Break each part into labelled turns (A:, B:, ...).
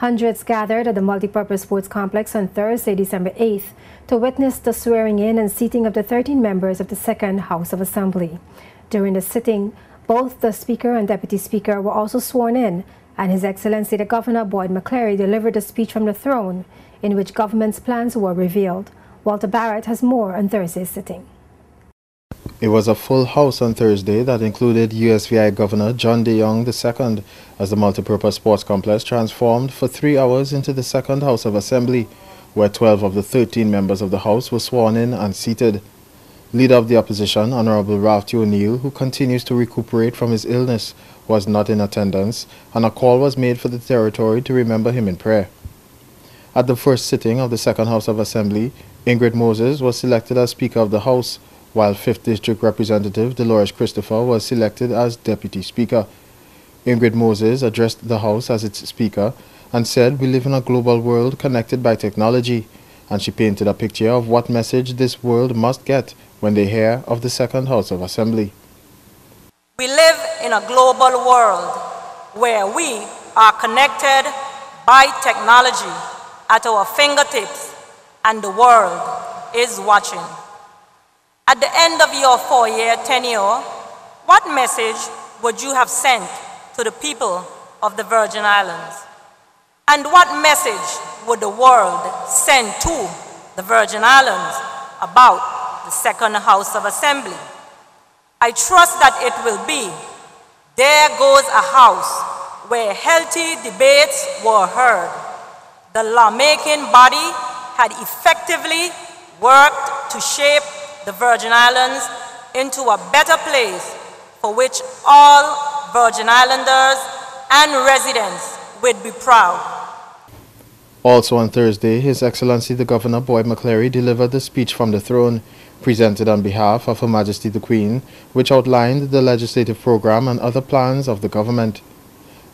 A: Hundreds gathered at the multipurpose sports complex on Thursday, December 8th, to witness the swearing-in and seating of the 13 members of the Second House of Assembly. During the sitting, both the Speaker and Deputy Speaker were also sworn in, and His Excellency the Governor Boyd McCleary delivered a speech from the throne, in which government's plans were revealed. Walter Barrett has more on Thursday's sitting.
B: It was a full house on Thursday that included USVI Governor John De Young II as the multipurpose sports complex transformed for 3 hours into the Second House of Assembly, where 12 of the 13 members of the House were sworn in and seated. Leader of the opposition, Honorable Ralph T. O'Neill, who continues to recuperate from his illness, was not in attendance, and a call was made for the territory to remember him in prayer. At the first sitting of the Second House of Assembly, Ingrid Moses was selected as Speaker of the House, while 5th District Representative Dolores Christopher was selected as Deputy Speaker. Ingrid Moses addressed the House as its Speaker and said we live in a global world connected by technology, and she painted a picture of what message this world must get when they hear of the Second House of Assembly.
C: We live in a global world where we are connected by technology at our fingertips, and the world is watching. At the end of your 4-year tenure, what message would you have sent to the people of the Virgin Islands? And what message would the world send to the Virgin Islands about the Second House of Assembly? I trust that it will be, there goes a house where healthy debates were heard. The lawmaking body had effectively worked to shape the Virgin Islands into a better place for which all Virgin Islanders and residents would be proud.
B: Also on Thursday, His Excellency the Governor Boyd McCleary delivered the speech from the throne, presented on behalf of Her Majesty the Queen, which outlined the legislative program and other plans of the government.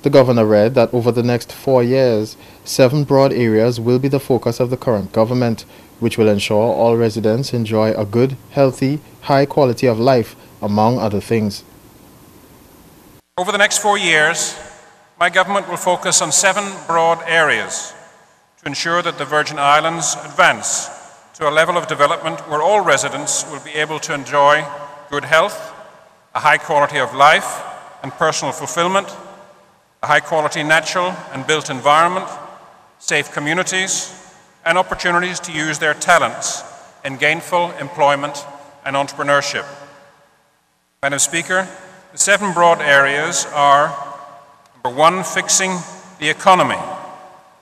B: The Governor read that over the next 4 years, 7 broad areas will be the focus of the current government, which will ensure all residents enjoy a good, healthy, high quality of life, among other things.
D: Over the next 4 years, my government will focus on 7 broad areas to ensure that the Virgin Islands advance to a level of development where all residents will be able to enjoy good health, a high quality of life and personal fulfillment, a high quality natural and built environment, safe communities, and opportunities to use their talents in gainful employment and entrepreneurship. Madam Speaker, the 7 broad areas are: number 1, fixing the economy;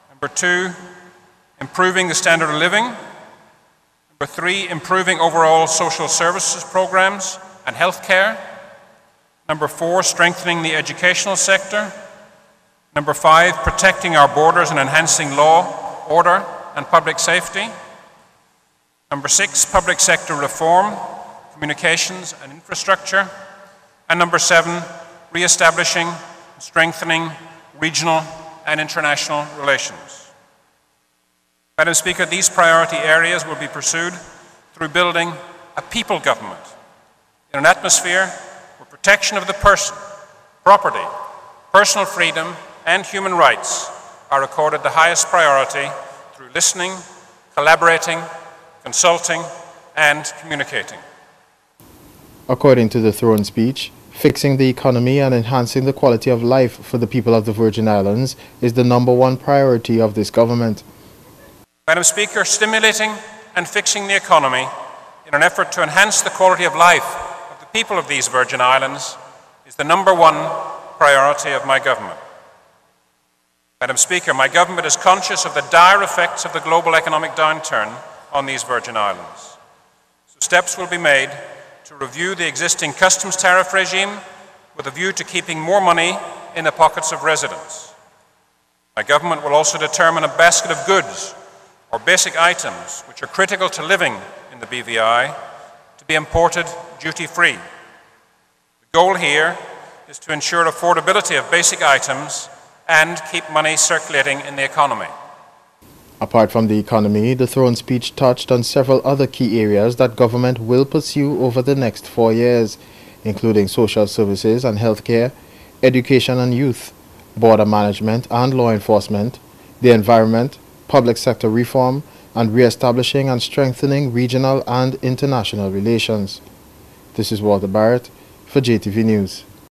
D: number 2, improving the standard of living; number 3, improving overall social services programs and health care; number 4, strengthening the educational sector; number 5, protecting our borders and enhancing law, order, and public safety; number 6, public sector reform, communications and infrastructure; and number 7, re-establishing and strengthening regional and international relations. Madam Speaker, these priority areas will be pursued through building a people government in an atmosphere where protection of the person, property, personal freedom, and human rights are accorded the highest priority through listening, collaborating, consulting, and communicating.
B: According to the throne speech, fixing the economy and enhancing the quality of life for the people of the Virgin Islands is the number 1 priority of this government.
D: Madam Speaker, stimulating and fixing the economy in an effort to enhance the quality of life of the people of these Virgin Islands is the number 1 priority of my government. Madam Speaker, my government is conscious of the dire effects of the global economic downturn on these Virgin Islands. So steps will be made to review the existing customs tariff regime with a view to keeping more money in the pockets of residents. My government will also determine a basket of goods or basic items which are critical to living in the BVI to be imported duty-free. The goal here is to ensure affordability of basic items and keep money circulating in the economy.
B: Apart from the economy, the throne speech touched on several other key areas that government will pursue over the next 4 years, including social services and healthcare, education and youth, border management and law enforcement, the environment, public sector reform, and re-establishing and strengthening regional and international relations. This is Walter Barrett for JTV News.